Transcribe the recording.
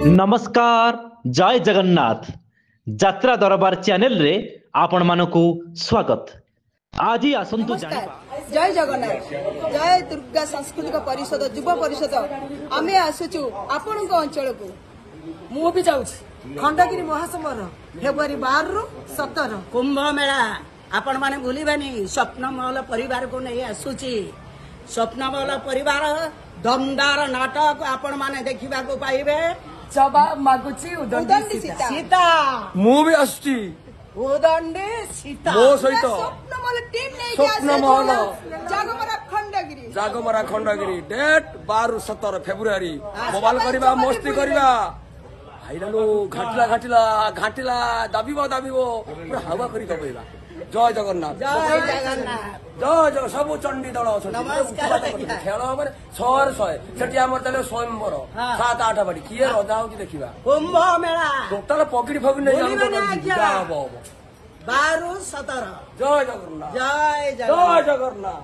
नमस्कार जय जगन्नाथ यात्रा दरबार चैनल रे आपण मानकु स्वागत। आज आसंतु जय जगन्नाथ जय दुर्गा सांस्कृतिक परिषद युवा परिषद आमे आसुचु आपण अंचल को मु भी जाऊँ खंडगिरी महासमर फेब्रुआरी 12 रु 17 कुंभ मेला आपण माने भूलिबानी स्वप्नमहल परिवार को नहीं आसुची। स्वप्नमहल परिवार दमदार नाटक आपण माने देखिबा को पाइबे। जवाब मागुची उदंडी सीता मु भी आसुची उदंडी सीता मो सहित स्वप्नमहल टीम नहीं स्वप्नमहल जागमरा खंडगिरी डेट 12 17 फेब्रुआरी मोबाइल करबा मस्ती करबा हाइलालो घाटिला दाबिबो पूरा हवा करी दबेबा। जय जगन्नाथ जय जगन्नाथ जय जग सब चंडी दल खेल माने 100 सेठी आमर तले स्वयंवर 7-8 बाड़ी किए रजा हो देखिबा। कुंभ मेला टोटल पकड़ी फकड़ी नहीं 12 17 जय जगन्नाथ जय जय जगन्नाथ।